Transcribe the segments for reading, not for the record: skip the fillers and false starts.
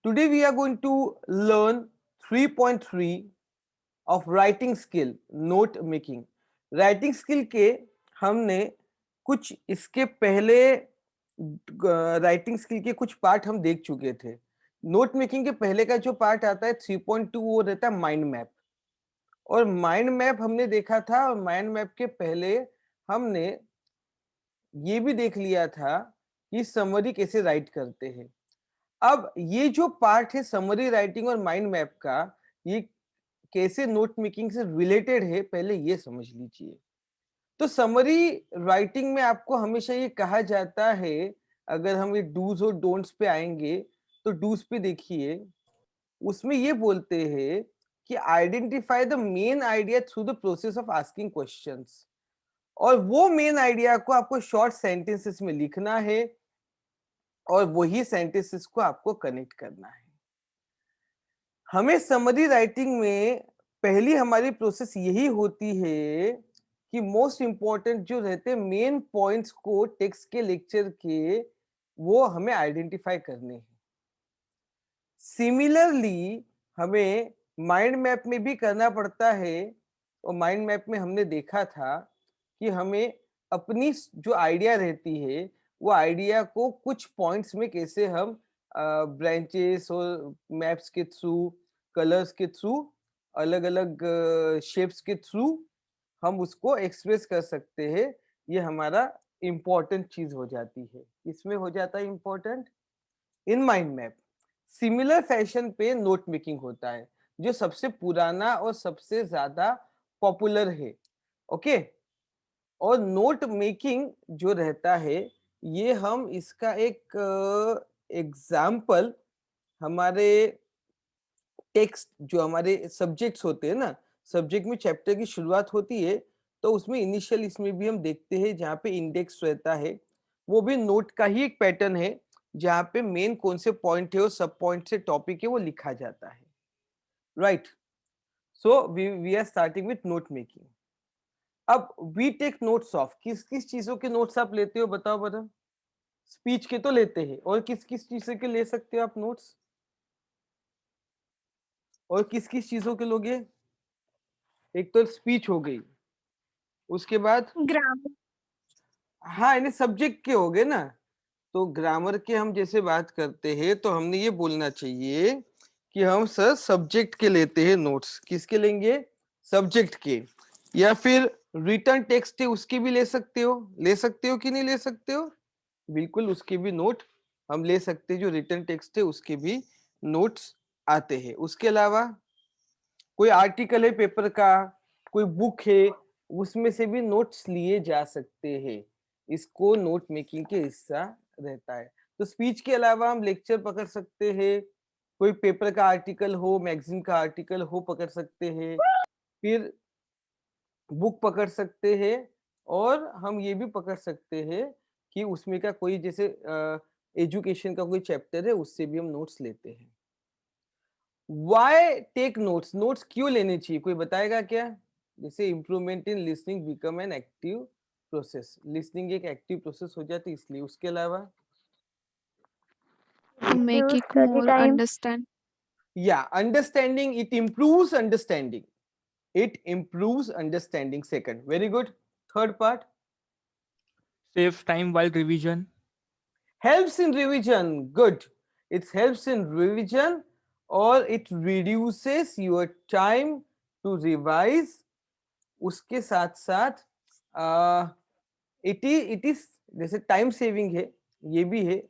Today we are going to learn 3.3 of writing skill, note making. Writing skill के हमने कुछ इसके पहले राइटिंग स्किल के कुछ पार्ट हम देख चुके थे. नोट मेकिंग के पहले का जो पार्ट आता है 3.2 वो रहता है माइंड मैप. और माइंड मैप हमने देखा था और माइंड मैप के पहले हमने ये भी देख लिया था कि समरी कैसे राइट करते हैं. अब ये जो पार्ट है समरी राइटिंग और माइंड मैप का, ये कैसे नोट मेकिंग से रिलेटेड है पहले ये समझ लीजिए. तो समरी राइटिंग में आपको हमेशा ये कहा जाता है, अगर हम ये डूज और डोंट्स पे आएंगे तो डूज पे देखिए, उसमें ये बोलते हैं कि identify the main idea through the process of asking questions. और वो मेन आइडिया को आपको शॉर्ट सेंटेंसेस में लिखना है और वही सेंटेंसेस को आपको कनेक्ट करना है. हमें समरी राइटिंग में पहली हमारी प्रोसेस यही होती है कि मोस्ट इंपॉर्टेंट जो रहते हैं मेन पॉइंट्स को टेक्स्ट के लेक्चर के, वो हमें आइडेंटिफाई करने हैं. सिमिलरली हमें माइंड मैप में भी करना पड़ता है. और माइंड मैप में हमने देखा था कि हमें अपनी जो आइडिया रहती है वो आइडिया को कुछ पॉइंट्स में कैसे हम ब्रांचेस और मैप्स के थ्रू, कलर्स के थ्रू, अलग अलग शेप्स के थ्रू हम उसको एक्सप्रेस कर सकते हैं. ये हमारा इम्पोर्टेंट चीज हो जाती है. इसमें हो जाता है important in mind map. Similar fashion पे नोट मेकिंग होता है जो सबसे पुराना और सबसे ज्यादा पॉपुलर है. ओके. और नोट मेकिंग जो रहता है, ये हम इसका एक एग्जाम्पल हमारे टेक्स्ट जो हमारे सब्जेक्ट्स होते हैं ना, सब्जेक्ट में चैप्टर की शुरुआत होती है तो उसमें इनिशियल इसमें भी हम देखते हैं जहाँ पे इंडेक्स रहता है, वो भी नोट का ही एक पैटर्न है जहाँ पे मेन कौन से पॉइंट है और सब पॉइंट से टॉपिक है वो लिखा जाता है. Right. So we are starting with note making. अब वी टेक नोट्स ऑफ, किस किस चीजों के नोट्स आप लेते हो बताओ बता. स्पीच के तो लेते हैं, और किस किस चीज के ले सकते हो आप नोट्स, और किस किस चीजों के लोगे. एक तो स्पीच हो गई, उसके बाद ग्रामर। हाँ यानी सब्जेक्ट के हो गए ना. तो ग्रामर के हम जैसे बात करते हैं तो हमने ये बोलना चाहिए कि हम सर सब्जेक्ट के लेते हैं नोट्स. किसके लेंगे? सब्जेक्ट के. या फिर रिटर्न टेक्स्ट है उसके भी ले सकते हो. ले सकते हो कि नहीं ले सकते हो? बिल्कुल उसके भी नोट हम ले सकते हैं. जो रिटर्न टेक्स्ट है उसके भी नोट्स आते हैं. उसके अलावा कोई आर्टिकल है पेपर का, कोई बुक है, उसमें से भी नोट्स लिए जा सकते हैं. इसको नोट मेकिंग के हिस्सा रहता है. तो स्पीच के अलावा हम लेक्चर पकड़ सकते हैं, कोई पेपर का आर्टिकल हो, मैगजीन का आर्टिकल हो पकड़ सकते हैं, फिर बुक पकड़ सकते हैं, और हम ये भी पकड़ सकते हैं कि उसमें का कोई जैसे एजुकेशन का कोई चैप्टर है उससे भी हम नोट्स लेते हैं. वाई टेक नोट्स, नोट्स क्यों लेने चाहिए कोई बताएगा क्या? जैसे improvement in listening become an active process, listening एक एक्टिव प्रोसेस हो जाती है इसलिए. उसके अलावा To make Reduce it study more time. understand. या understanding, it improves understanding. It improves understanding. Second, very good. Third part, Saves time while revision. helps in revision. Good. It helps in revision, or it reduces your time to revise. उसके साथ साथ it is जैसे time saving है, ये भी है.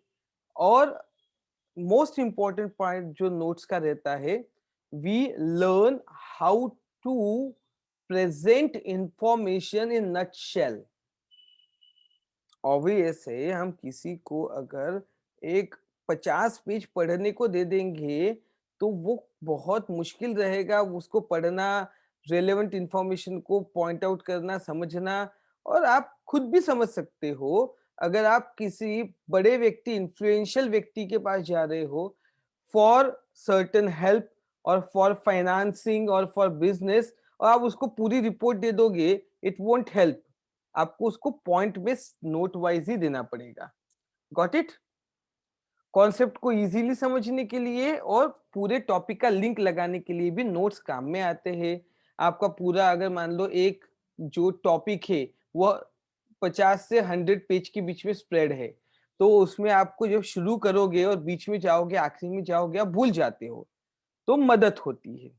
और most important point जो नोट्स का रहता है, we learn how to present information in nutshell. Obvious है, हम किसी को अगर एक 50 पेज पढ़ने को दे देंगे तो वो बहुत मुश्किल रहेगा उसको पढ़ना, रेलेवेंट इंफॉर्मेशन को पॉइंट आउट करना, समझना. और आप खुद भी समझ सकते हो, अगर आप किसी बड़े व्यक्ति, इन्फ्लुएंशियल व्यक्ति के पास जा रहे हो फॉर सर्टेन हेल्प और फॉर फाइनेंसिंग और फॉर बिजनेस, और आप उसको पूरी रिपोर्ट दे दोगे, इट वोंट हेल्प. आपको उसको पॉइंट बेस्ड नोट वाइज ही देना पड़ेगा. Got it? कॉन्सेप्ट को इजीली समझने के लिए और पूरे टॉपिक का लिंक लगाने के लिए भी नोट्स काम में आते हैं। आपका पूरा अगर मान लो एक जो टॉपिक है वो 50 से 100 पेज के बीच में स्प्रेड है, तो उसमें आपको जब शुरू करोगे और बीच में जाओगे, आखिरी में जाओगे, आप भूल जाते हो, तो मदद होती है।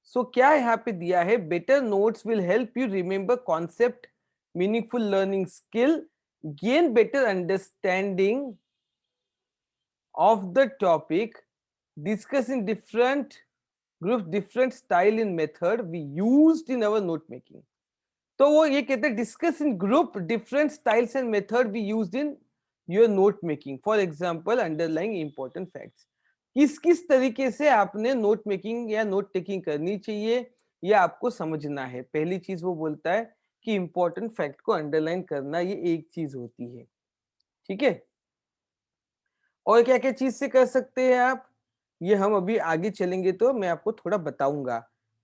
सो क्या यहाँ पे दिया है, better notes will help you remember concept, meaningful learning skill, gain better understanding of the topic, discussing different groups, different style and method we used in our note making. तो वो ये कहते हैं discuss in group different styles and method we used in your note making, for example underlying important facts. किस किस तरीके से आपने नोट मेकिंग या नोट टेकिंग करनी चाहिए, ये आपको समझना है। पहली चीज वो बोलता है कि इंपॉर्टेंट फैक्ट को अंडरलाइन करना, ये एक चीज होती है, ठीक है। और क्या क्या चीज से कर सकते हैं आप, ये हम अभी आगे चलेंगे तो मैं आपको थोड़ा बताऊंगा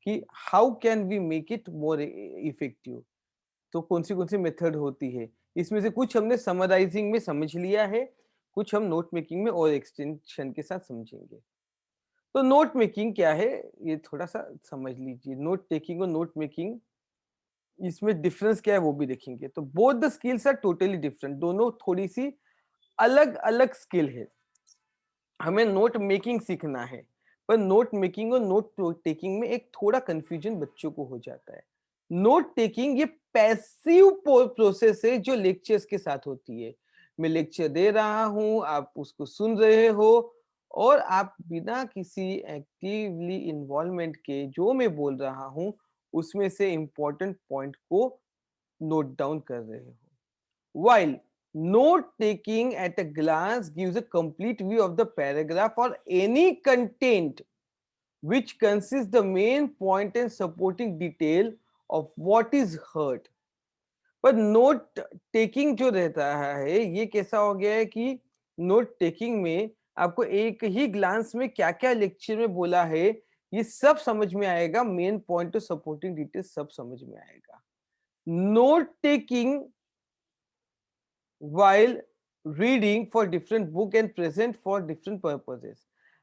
कि how can we make it more effective. तो कौन सी मेथड होती है, इसमें से कुछ हमने समराइजिंग में समझ लिया है, कुछ हम नोट मेकिंग में और एक्सटेंशन के साथ समझेंगे। तो नोट मेकिंग क्या है, ये थोड़ा सा समझ लीजिए। नोट टेकिंग और नोट मेकिंग, इसमें डिफरेंस क्या है वो भी देखेंगे। तो both the skills are totally different, दोनों थोड़ी सी अलग अलग स्किल है। हमें नोट मेकिंग सीखना है, पर नोट मेकिंग और नोट टेकिंग में एक थोड़ा कंफ्यूजन बच्चों को हो जाता है। नोट टेकिंग ये पैसिव प्रोसेस है जो लेक्चर्स के साथ होती है। मैं लेक्चर दे रहा हूं, आप उसको सुन रहे हो और आप बिना किसी एक्टिवली इन्वॉल्वमेंट के जो मैं बोल रहा हूं उसमें से इंपॉर्टेंट पॉइंट को नोट डाउन कर रहे हो। While note taking at a glance gives a complete view of the paragraph or any content which consists the main point and supporting detail of what is heard. पर note taking जो रहता है ये कैसा हो गया है कि नोट टेकिंग में आपको एक ही ग्लांस में क्या क्या लेक्चर में बोला है ये सब समझ में आएगा, मेन पॉइंट और सपोर्टिंग डिटेल सब समझ में आएगा। Note taking while reading for different book and present for different purposes।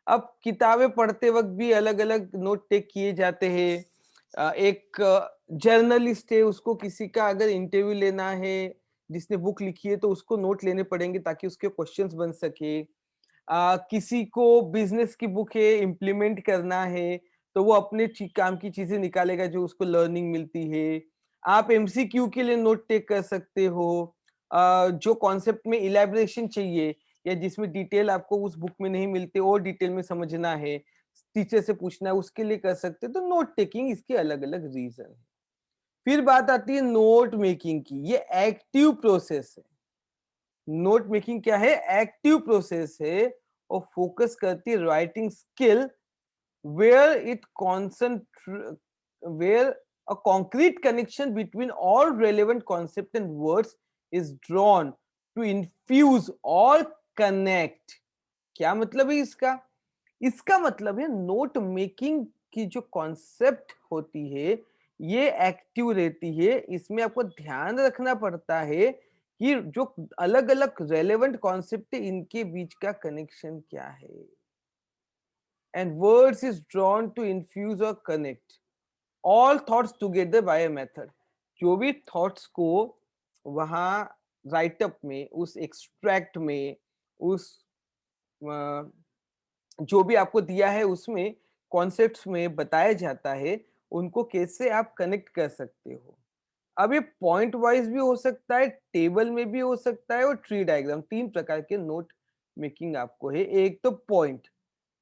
अब किताबें पढ़ते वक्त भी अलग अलग नोट टेक किए जाते हैं। एक जर्नलिस्ट है, उसको किसी का अगर इंटरव्यू लेना है, जिसने बुक लिखी है तो उसको नोट लेने पड़ेंगे ताकि उसके क्वेश्चंस बन सके। किसी को बिजनेस की बुक है, इम्प्लीमेंट करना है, तो वो अपने काम की चीजें निकालेगा जो उसको लर्निंग मिलती है। आप एमसीक्यू के लिए नोट टेक कर सकते हो। जो कॉन्सेप्ट में इलेबोरेशन चाहिए या जिसमें डिटेल आपको उस बुक में नहीं मिलते और डिटेल में समझना है, टीचर से पूछना है, उसके लिए कर सकते हो। तो नोट टेकिंग इसके अलग अलग रीजन है। फिर बात आती है नोट मेकिंग की, ये एक्टिव प्रोसेस है। नोट मेकिंग क्या है, एक्टिव प्रोसेस है और फोकस करती है writing skill, where it concentrate where a concrete connection between all relevant concepts and words is drawn to infuse or connect। क्या मतलब है इसका, इसका मतलब है नोट मेकिंग की जो कॉन्सेप्ट होती है ये एक्टिव रहती है। इसमें आपको ध्यान रखना पड़ता है कि जो अलग अलग रेलेवेंट कॉन्सेप्ट है इनके बीच का कनेक्शन क्या है। And words is drawn to infuse और connect all thoughts together by a method. जो भी थॉट्स को वहां राइटअप में, उस एक्सट्रैक्ट में, उस जो भी आपको दिया है उसमें कॉन्सेप्ट्स में बताया जाता है, उनको कैसे आप कनेक्ट कर सकते हो। अब ये पॉइंट वाइज भी हो सकता है, टेबल में भी हो सकता है और ट्री डायग्राम, तीन प्रकार के नोट मेकिंग आपको है। एक तो पॉइंट,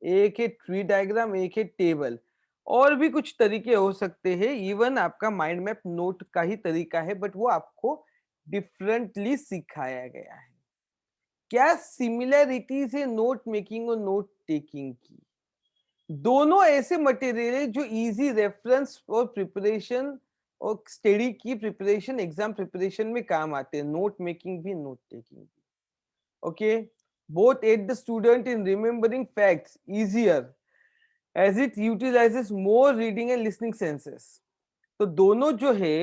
एक है ट्री डायग्राम, एक है टेबल, और भी कुछ तरीके हो सकते हैं। इवन आपका माइंड मैप नोट का ही तरीका है, बट वो आपको डिफरेंटली सिखाया गया है। क्या सिमिलरिटीज है नोट मेकिंग और नोट टेकिंग की? दोनों ऐसे मटेरियल है जो इजी रेफरेंस और प्रिपरेशन और स्टडी की प्रिपरेशन, एग्जाम प्रिपरेशन में काम आते हैं, नोट मेकिंग भी नोट टेकिंग भी। Okay, both aid the student in remembering facts easier as it utilises more reading and listening senses. तो दोनों जो है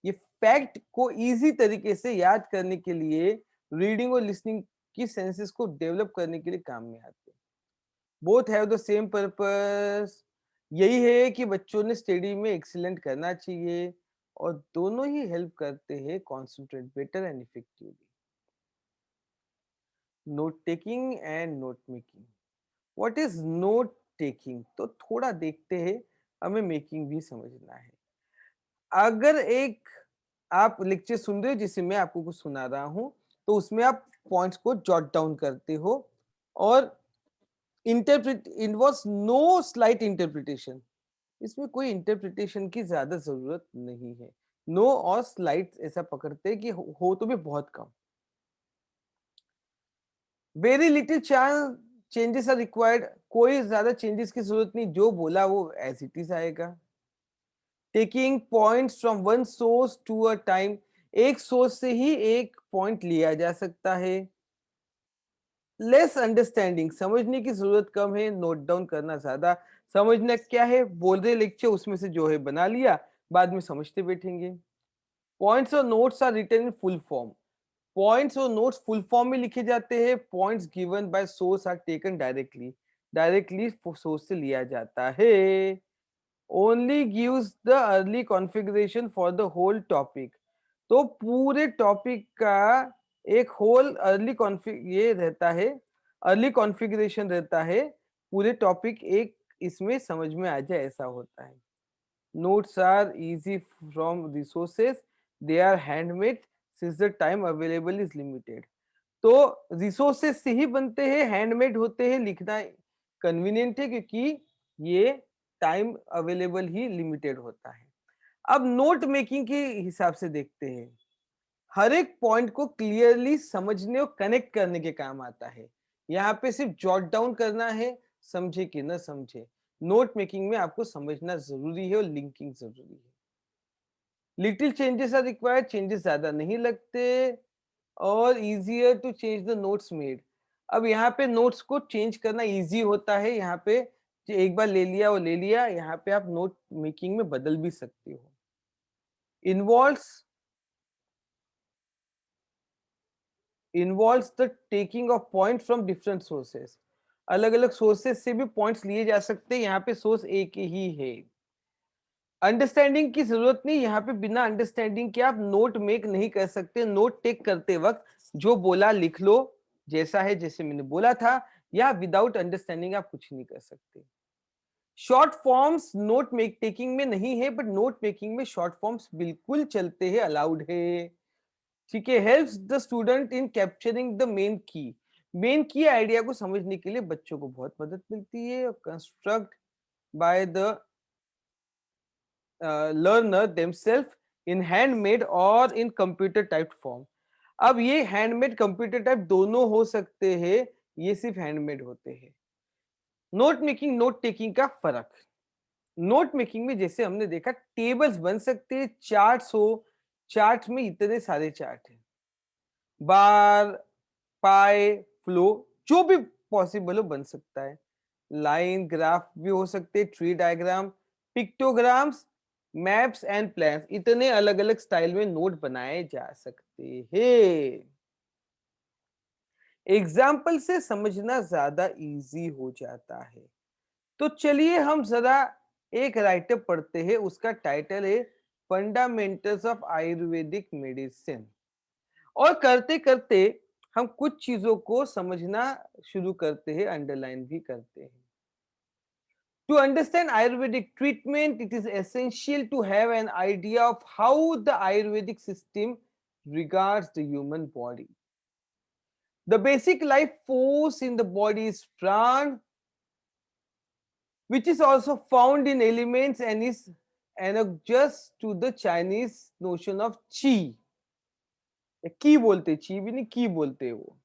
ये फैक्ट को इजी तरीके से याद करने के लिए रीडिंग और लिसनिंग कि सेंसेस को डेवलप करने के लिए काम में आते हैं। Both have the same purpose. यही है कि बच्चों ने स्टडी में एक्सीलेंट करना चाहिए और दोनों ही हेल्प करते हैं concentrate better and effectively. Note taking and note making. What is note taking? तो थोड़ा देखते हैं, हमें मेकिंग भी समझना है। अगर एक आप लेक्चर सुन रहे हो जिसे मैं आपको कुछ सुना रहा हूं, तो उसमें आप पॉइंट्स को जॉट डाउन करते हो और interpret involves no slight interpretation. इसमें कोई इंटरप्रिटेशन की ज्यादा जरूरत नहीं है। नो और स्लाइट ऐसा पकड़ते हैं कि हो तो भी बहुत कम। Very little changes are required. कोई ज्यादा चेंजेस की जरूरत नहीं, जो बोला वो एज इट इज आएगा। Taking points from one source to a time. एक सोर्स से ही एक पॉइंट लिया जा सकता है। लेस अंडरस्टैंडिंग, समझने की जरूरत कम है, नोट डाउन करना ज्यादा। समझना क्या है, बोल रहे लेक्चर उसमें से जो है बना लिया, बाद में समझते बैठेंगे। पॉइंट्स और notes are written in full form. Points और नोट्स फुल फॉर्म में लिखे जाते हैं। Points given by source are taken directly. Directly source से लिया जाता है। Only gives the early configuration for the whole topic. तो पूरे टॉपिक का एक होल अर्ली कॉन्फ़िग ये रहता है, अर्ली कॉन्फ़िगरेशन रहता है। पूरे टॉपिक एक इसमें समझ में आ जाए ऐसा होता है। Notes are easy from resources. They are handmade since the time available is limited. तो रिसोर्सेज से ही बनते हैं, हैंडमेड होते हैं, लिखना कन्वीनियंट है क्योंकि ये टाइम अवेलेबल ही लिमिटेड होता है। अब नोट मेकिंग के हिसाब से देखते हैं। हर एक पॉइंट को क्लियरली समझने और कनेक्ट करने के काम आता है। यहाँ पे सिर्फ जॉट डाउन करना है, समझे कि न समझे। नोट मेकिंग में आपको समझना जरूरी है और लिंकिंग जरूरी है। Little changes are required, changes ज्यादा नहीं लगते और easier to change the notes made. अब यहाँ पे नोट्स को चेंज करना इजी होता है। यहाँ पे एक बार ले लिया वो ले लिया, यहाँ पे आप नोट मेकिंग में बदल भी सकते हो। Involves the taking of point from different sources. अलग अलग सोर्सेस से भी पॉइंट्स लिए जा सकते हैं। यहाँ पे सोर्स एक ही है। अंडरस्टैंडिंग की जरूरत नहीं, यहाँ पे बिना अंडरस्टैंडिंग के आप नोट मेक नहीं कर सकते। नोट टेक करते वक्त जो बोला लिख लो, जैसा है जैसे मैंने बोला था, या विदाउट अंडरस्टैंडिंग आप कुछ नहीं कर सकते। Short forms note make taking में नहीं है, बट नोट मेकिंग में शॉर्ट फॉर्म्स बिल्कुल चलते हैं, अलाउड है। ठीक है। Helps the student in capturing the main की। मेन की आइडिया को समझने के लिए बच्चों को बहुत मदद मिलती है। Construct by the learner themselves in handmade और in computer typed form। अब ये हैंडमेड कंप्यूटर टाइप दोनों हो सकते हैं, ये सिर्फ हैंडमेड होते हैं। नोट मेकिंग नोट टेकिंग का फर्क। नोट मेकिंग में जैसे हमने देखा टेबल्स बन सकते हैं, चार्ट्स हो, चार्ट में इतने सारे चार्ट हैं, बार, पाई, फ्लो, जो भी पॉसिबल हो बन सकता है। लाइन ग्राफ भी हो सकते, tree diagram, pictograms, maps and plans, इतने अलग अलग स्टाइल में नोट बनाए जा सकते हैं। एग्जाम्पल से समझना ज्यादा इजी हो जाता है। तो चलिए हम जरा एक राइटर पढ़ते हैं, उसका टाइटल है फंडामेंटल्स ऑफ आयुर्वेदिक मेडिसिन। और करते करते हम कुछ चीजों को समझना शुरू करते हैं, अंडरलाइन भी करते हैं। To understand Ayurvedic treatment, it is essential to have an idea of how the Ayurvedic system regards the human body. The basic life force in the body is pran, which is also found in elements and is analogous to the Chinese notion of qi. की बोलते, chi भी नहीं की बोलते वो।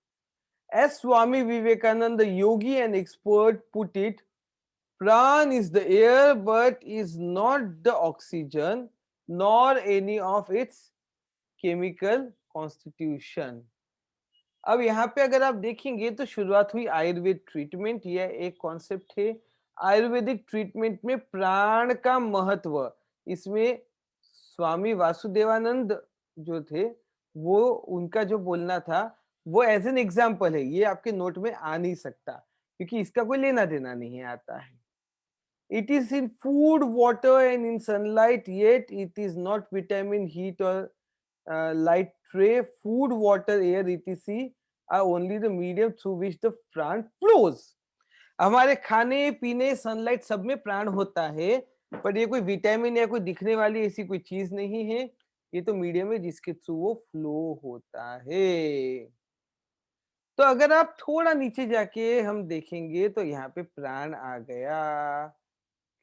As Swami Vivekananda, yogi and expert, put it, Pran is the air, but is not the oxygen, nor any of its chemical constitution. अब यहाँ पे अगर आप देखेंगे तो शुरुआत हुई आयुर्वेद ट्रीटमेंट, यह एक कॉन्सेप्ट है। आयुर्वेदिक ट्रीटमेंट में प्राण का महत्व, इसमें स्वामी वासुदेवानंद जो थे, वो उनका जो बोलना था, वो एज एन एग्जाम्पल है, ये आपके नोट में आ नहीं सकता क्योंकि इसका कोई लेना देना नहीं आता है। It is in food, water, and in sunlight, yet it is not vitamin, heat, or light ray. Food, water, air, etc. are only the medium through which the plant flows. हमारे खाने पीने सनलाइट सब में प्राण होता है, पर ये कोई विटामिन या कोई दिखने वाली ऐसी कोई चीज नहीं है, ये तो मीडियम है जिसके थ्रू वो फ्लो होता है। तो अगर आप थोड़ा नीचे जाके हम देखेंगे तो यहाँ पे प्राण आ गया,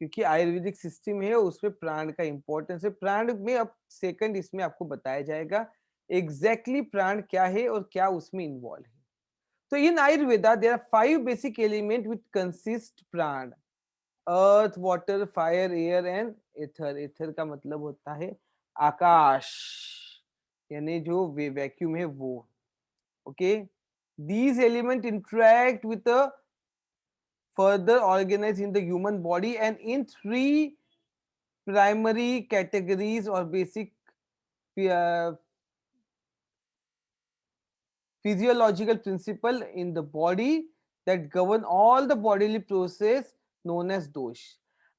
क्योंकि आयुर्वेदिक सिस्टम है उसमें प्राण का इंपॉर्टेंस है। प्राण में अब सेकंड इसमें आपको बताया जाएगा एग्जैक्टली प्राण क्या है और क्या उसमें इन्वॉल्व है। तो in Ayurveda there are 5 basic element which consist prana: earth, water, fire, air and ether. Ether का मतलब होता है आकाश, यानी जो वैक्यूम है वो। Okay, these elements interact with the further organized in the human body and in 3 primary categories or basic uh, physiological principle in the body that govern all the bodily process known as दोष।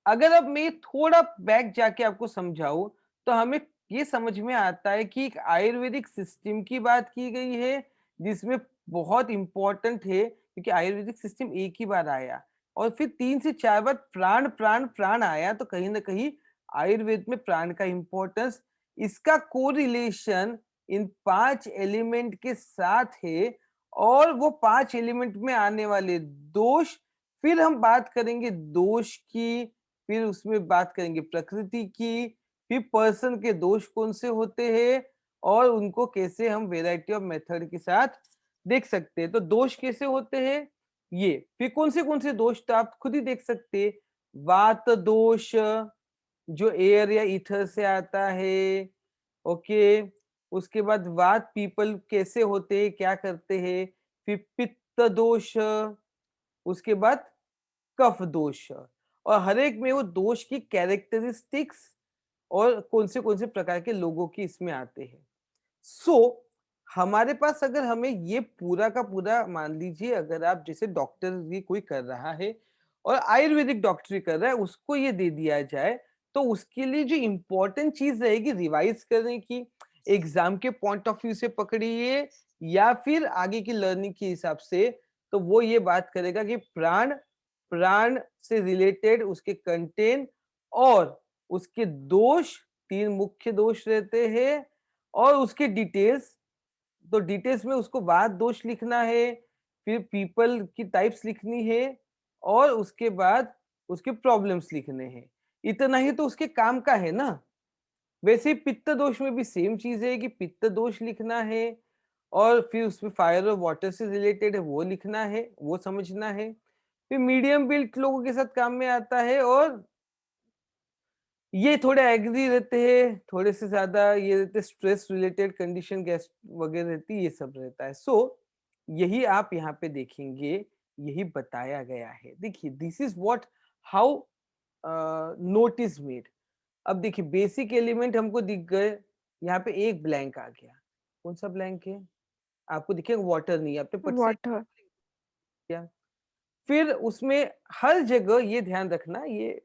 अगर अब मैं थोड़ा back जाके आपको समझाऊं तो हमें ये समझ में आता है कि एक आयुर्वेदिक सिस्टम की बात की गई है जिसमें बहुत इंपॉर्टेंट है, क्योंकि आयुर्वेदिक सिस्टम एक ही बार आया और फिर 3 से 4 बार प्राण प्राण प्राण आया, तो कहीं ना कहीं आयुर्वेद में प्राण का इंपॉर्टेंस, इसका कोरिलेशन इन 5 एलिमेंट के साथ है और वो 5 एलिमेंट में आने वाले दोष, फिर हम बात करेंगे दोष की, फिर उसमें बात करेंगे प्रकृति की, फिर पर्सन के दोष कौन से होते हैं और उनको कैसे हम वेराइटी ऑफ मेथड के साथ देख सकते हैं। तो दोष कैसे होते हैं ये, फिर कौन से दोष तो आप खुद ही देख सकते हैं। वात दोष जो एयर या ईथर से आता है, ओके। उसके बाद वात पीपल कैसे होते हैं, क्या करते हैं। फिर पित्त दोष, उसके बाद कफ दोष, और हर एक में वो दोष की कैरेक्टरिस्टिक्स और कौन से प्रकार के लोगों की इसमें आते हैं। सो हमारे पास अगर हमें ये पूरा का पूरा, मान लीजिए अगर आप जैसे डॉक्टर भी कोई कर रहा है और आयुर्वेदिक डॉक्टरी कर रहा है, उसको ये दे दिया जाए तो उसके लिए जो इम्पोर्टेंट चीज रहेगी रिवाइज करने की, एग्जाम के पॉइंट ऑफ व्यू से पकड़िए या फिर आगे की लर्निंग के हिसाब से, तो वो ये बात करेगा कि प्राण, प्राण से रिलेटेड उसके कंटेंट और उसके दोष, 3 मुख्य दोष रहते हैं और उसके डिटेल्स। तो डिटेल्स में उसको वात दोष लिखना है, फिर पीपल की टाइप्स लिखनी है और उसके बाद उसके प्रॉब्लम्स लिखने हैं। इतना ही तो उसके काम का है ना। वैसे ही पित्त दोष में भी सेम चीज है कि पित्त दोष लिखना है और फिर उसमें फायर और वाटर से रिलेटेड है वो लिखना है, वो समझना है। फिर मीडियम बिल्ट लोगों के साथ काम में आता है और ये थोड़े एग्री रहते हैं, थोड़े से ज्यादा ये रहते, स्ट्रेस रिलेटेड कंडीशन गैस वगैरह रहती है, ये सब रहता है। सो यही आप यहाँ पे देखेंगे, यही बताया गया है। देखिए this is what how note is made. अब देखिए बेसिक एलिमेंट हमको दिख गए, यहाँ पे एक ब्लैंक आ गया। कौन सा ब्लैंक है आपको दिखेगा? वाटर नहीं, आपने पट से वाटर। किया। फिर उसमें हर जगह ये ध्यान रखना, ये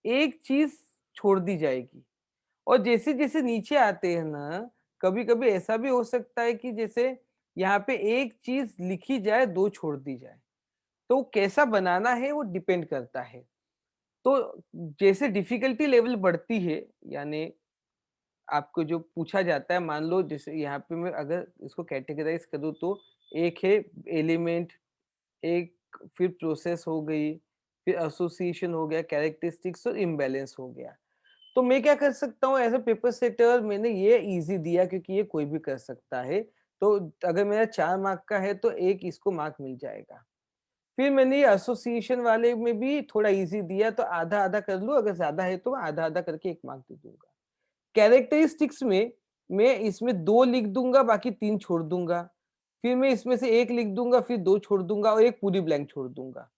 एक चीज छोड़ दी जाएगी और जैसे जैसे नीचे आते हैं ना, कभी कभी ऐसा भी हो सकता है कि जैसे यहाँ पे एक चीज लिखी जाए, 2 छोड़ दी जाए, तो कैसा बनाना है वो डिपेंड करता है। तो जैसे डिफिकल्टी लेवल बढ़ती है, यानी आपको जो पूछा जाता है, मान लो जैसे यहाँ पे मैं अगर इसको कैटेगराइज करूँ तो एक है एलिमेंट, एक फिर प्रोसेस हो गई, फिर एसोसिएशन हो गया, कैरेक्टरिस्टिक्स और इम्बैलेंस हो गया। तो मैं क्या कर सकता हूँ एज अ पेपर सेटर, मैंने ये इजी दिया क्योंकि ये कोई भी कर सकता है। तो अगर मेरा 4 मार्क का है तो एक इसको मार्क मिल जाएगा। फिर मैंने ये एसोसिएशन वाले में भी थोड़ा इजी दिया, तो आधा आधा कर लूँ, अगर ज्यादा है तो आधा आधा करके 1 मार्क दे दूंगा। कैरेक्टरिस्टिक्स में मैं इसमें 2 लिख दूंगा, बाकी 3 छोड़ दूंगा। फिर मैं इसमें से 1 लिख दूंगा, फिर 2 छोड़ दूंगा और 1 पूरी ब्लैंक छोड़ दूंगा।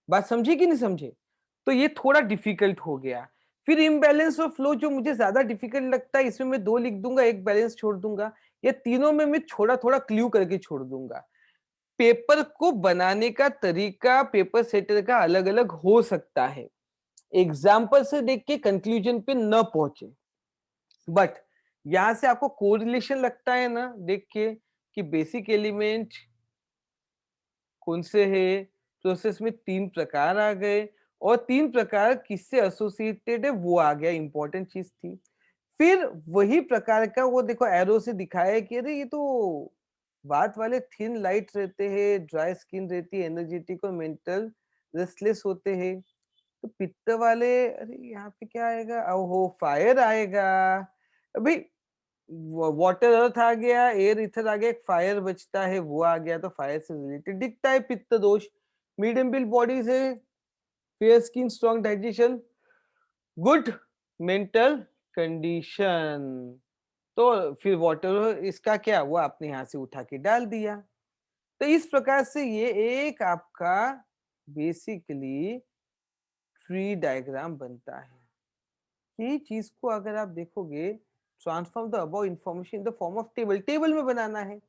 बात समझे कि नहीं समझे? तो ये थोड़ा डिफिकल्ट हो गया। फिर इम्बैलेंस और फ्लो जो मुझे ज्यादा डिफिकल्ट लगता है, इसमें मैं 2 लिख दूंगा, 1 बैलेंस छोड़ दूंगा। या तीनों में मैं थोड़ा थोड़ा क्लू करके छोड़ दूंगा। पेपर को बनाने का तरीका पेपर सेटर का अलग अलग हो सकता है, एग्जाम्पल से देख के कंक्लूजन पे न पहुंचे, बट यहां से आपको कोरिलेशन लगता है ना देख के कि बेसिक एलिमेंट कौन से है, प्रोसेस में 3 प्रकार आ गए और 3 प्रकार किससे एसोसिएटेड है वो आ गया, इंपॉर्टेंट चीज थी। फिर वही प्रकार का वो देखो एरो से दिखाया कि अरे ये तो बात वाले थिन लाइट रहते हैं, ड्राई स्किन रहती है, एनर्जेटिक और मेंटल रेस्टलेस होते हैं। तो पित्त वाले अरे यहाँ पे क्या आएगा, ओहो फायर आएगा। अभी वाटर अर्थ आ गया, एयर इथर आ गया, एक फायर बचता है वो आ गया, तो फायर से रिलेटेड दिखता है पित्त दोष। मीडियम बिल बॉडी से fair skin, strong digestion, good mental condition. तो फिर वाटर इसका क्या वो आपने यहाँ से उठा के डाल दिया। तो इस प्रकार से ये एक आपका बेसिकली ट्री डायग्राम बनता है। ये चीज को अगर आप देखोगे, transform the above information in the form of table, table में बनाना है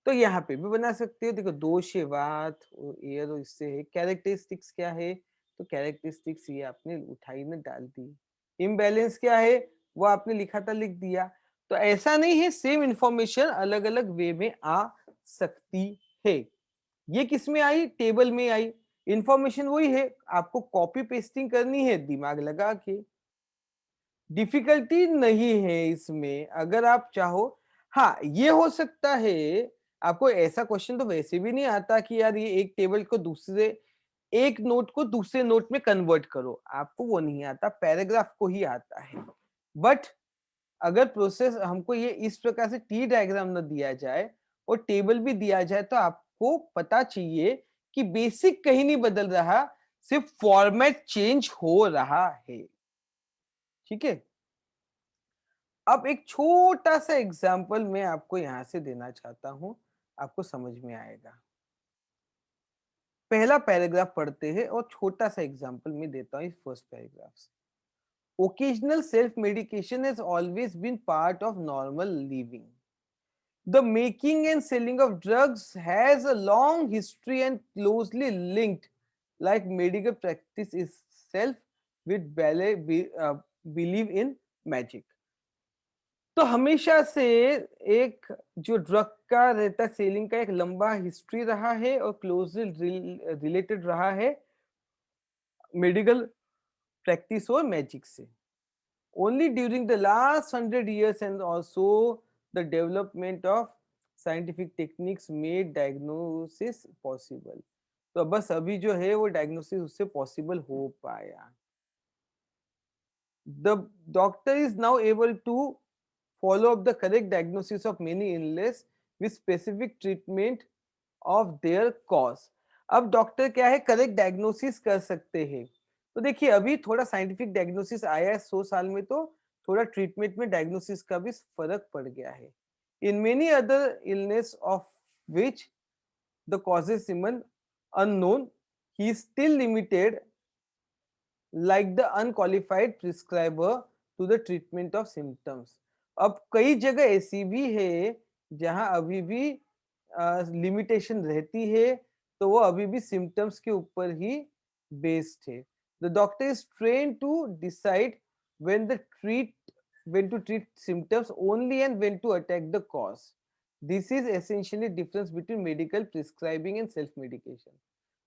तो यहाँ पे भी बना सकते हो। देखो दोष है वात और एयर और इससे है, कैरेक्टरिस्टिक्स क्या है, तो कैरेक्टरिस्टिक्स ये आपने उठाई में डाल दी। इम्बैलेंस क्या है वो आपने लिखा था लिख दिया। तो ऐसा नहीं है, सेम इंफॉर्मेशन अलग अलग वे में आ सकती है। ये किस में आई, टेबल में आई। इंफॉर्मेशन वही है, आपको कॉपी पेस्टिंग करनी है दिमाग लगा के, डिफिकल्टी नहीं है इसमें अगर आप चाहो। हाँ ये हो सकता है आपको ऐसा क्वेश्चन तो वैसे भी नहीं आता कि यार ये एक टेबल को दूसरे, एक नोट को दूसरे नोट में कन्वर्ट करो, आपको वो नहीं आता, पैराग्राफ को ही आता है। बट अगर प्रोसेस हमको ये इस प्रकार से टी डायग्राम न दिया जाए और टेबल भी दिया जाए तो आपको पता चाहिए कि बेसिक कहीं नहीं बदल रहा, सिर्फ फॉर्मेट चेंज हो रहा है। ठीक है, अब एक छोटा सा एग्जाम्पल मैं आपको यहां से देना चाहता हूं, आपको समझ में आएगा। पहला पैराग्राफ पढ़ते हैं और छोटा सा एग्जाम्पल मैं देता हूं इस फर्स्ट पैराग्राफ से। Occasional self-medication has always been part of normal living. The making and selling of drugs has a long history and closely linked, like medical practice itself, with belief in magic. तो हमेशा से एक जो drug का रहता selling का एक लंबा हिस्ट्री रहा है और क्लोजली रिलेटेड रहा है मेडिकल प्रैक्टिस और मैजिक से। Only during the last 100 years and also the development of scientific techniques made diagnosis possible. तो बस अभी जो है वो डायग्नोसिस उससे पॉसिबल हो पाया। The doctor is now able to follow up the correct diagnosis of many illness with specific treatment of their cause. अब डॉक्टर क्या है, करेक्ट डायग्नोसिस कर सकते हैं। तो देखिए अभी थोड़ा साइंटिफिक डायग्नोसिस आया है 100 साल में, तो थोड़ा ट्रीटमेंट में डायग्नोसिस का भी फर्क पड़ गया है। In many other illness of which the causes remain unknown, he is still limited like the unqualified prescriber to the treatment of symptoms. अब कई जगह ऐसी भी है जहां अभी भी लिमिटेशन रहती है, तो वो अभी भी सिम्टम्स के ऊपर ही बेस्ड है। The doctor is train to decide when the treat when to treat symptoms only and when to attack the cause. This is essentially difference between medical prescribing and self medication.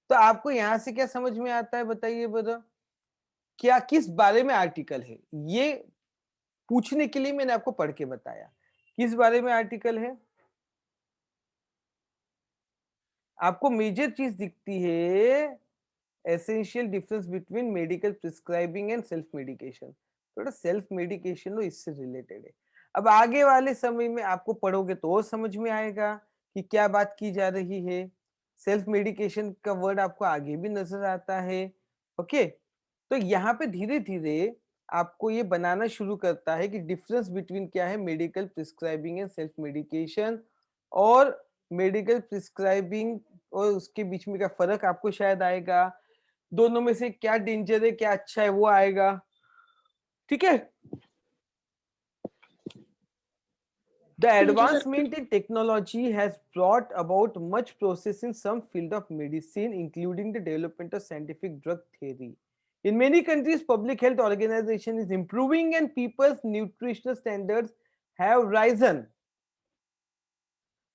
तो आपको यहाँ से क्या समझ में आता है बताइए बता, क्या किस बारे में आर्टिकल है, ये पूछने के लिए मैंने आपको पढ़ के बताया किस बारे में आर्टिकल है। आपको मेजर चीज दिखती है essential difference between medical prescribing and self medication, थोड़ा सेल्फ मेडिकेशन और इससे रिलेटेड है। अब आगे वाले समय में आपको पढ़ोगे तो और समझ में आएगा कि क्या बात की जा रही है। सेल्फ मेडिकेशन का वर्ड आपको आगे भी नजर आता है। ओके, तो यहाँ पे धीरे धीरे आपको ये बनाना शुरू करता है कि डिफरेंस बिटवीन क्या है medical prescribing and self medication, और मेडिकल प्रिस्क्राइबिंग और उसके बीच में का फर्क आपको शायद आएगा, दोनों में से क्या डेंजर है क्या अच्छा है वो आएगा। ठीक है, The advancement in technology has brought about much progress in some field of medicine, including the development of scientific drug theory. In many countries, public health organization is improving and people's nutritional standards have risen.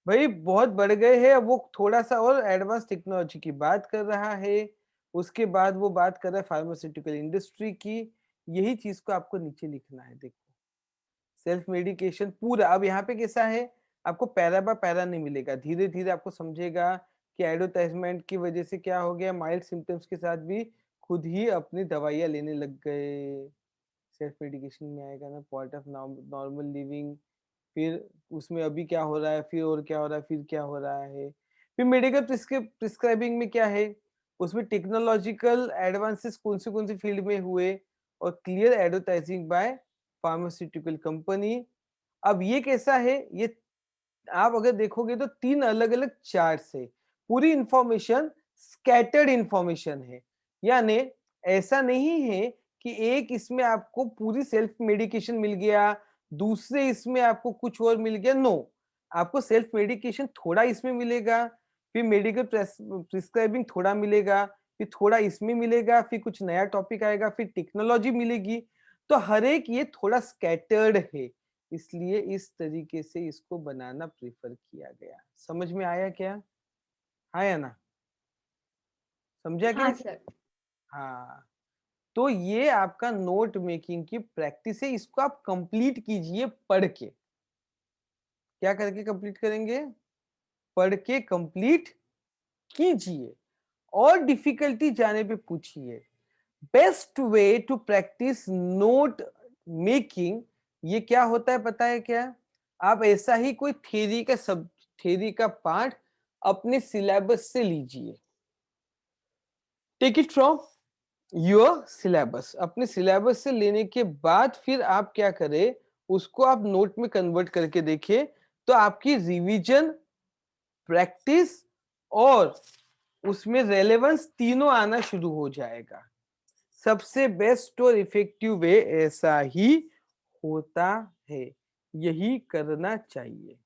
भाई बहुत बढ़ गए हैं, अब वो थोड़ा सा और एडवांस टेक्नोलॉजी की बात कर रहा है, उसके बाद वो बात कर रहा है फार्मास्यूटिकल इंडस्ट्री की। यही चीज को आपको नीचे लिखना है। देखो सेल्फ मेडिकेशन पूरा, अब यहाँ पे कैसा है, आपको पैरा बाय पैरा नहीं मिलेगा, धीरे धीरे आपको समझेगा कि एडवर्टाइजमेंट की वजह से क्या हो गया, माइल्ड सिम्टम्स के साथ भी खुद ही अपनी दवाइयाँ लेने लग गए। सेल्फ मेडिकेशन में आएगा ना पार्ट ऑफ नॉर्मल लिविंग, फिर उसमें अभी क्या हो रहा है, फिर और क्या हो रहा है, फिर क्या हो रहा है, फिर मेडिकल प्रिस्क्राइबिंग में क्या है, उसमें टेक्नोलॉजिकल एडवांसेस कौन सी फील्ड में हुए, और clear advertising by pharmaceutical company. अब ये कैसा है, ये आप अगर देखोगे तो 3 अलग-अलग चार्ट्स है, पूरी इंफॉर्मेशन स्कैटर्ड इंफॉर्मेशन है, यानी ऐसा नहीं है कि एक इसमें आपको पूरी सेल्फ मेडिकेशन मिल गया, दूसरे इसमें आपको कुछ और मिल गया, नो। आपको सेल्फ मेडिकेशन थोड़ा इसमें मिलेगा, फिर मेडिकल प्रिस्क्राइबिंग थोड़ा मिलेगा, फिर थोड़ा इसमें मिलेगा, फिर कुछ नया टॉपिक आएगा, फिर टेक्नोलॉजी मिलेगी, तो हर एक ये थोड़ा स्कैटर्ड है, इसलिए इस तरीके से इसको बनाना प्रेफर किया गया। समझ में आया क्या? हाँ या ना? समझा क्या? हाँ सर। हाँ, तो ये आपका नोट मेकिंग की प्रैक्टिस है, इसको आप कंप्लीट कीजिए पढ़ के। क्या करके कंप्लीट करेंगे? पढ़ के कंप्लीट कीजिए और डिफिकल्टी जाने पे पूछिए। Best way to practise note making, ये क्या होता है पता है क्या? आप ऐसा ही कोई थ्योरी का पार्ट अपने सिलेबस से लीजिए। Take it from your syllabus, अपने सिलेबस से लेने के बाद फिर आप क्या करें, उसको आप नोट में कन्वर्ट करके देखिए, तो आपकी रिवीजन, प्रैक्टिस और उसमें रेलेवेंस तीनों आना शुरू हो जाएगा। सबसे बेस्ट और इफेक्टिव वे ऐसा ही होता है, यही करना चाहिए।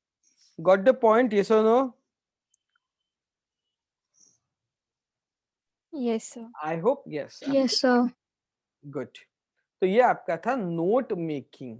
Got the point? यस और no? Yes sir. I hope yes. Yes sir. Good. तो ये आपका था नोट मेकिंग।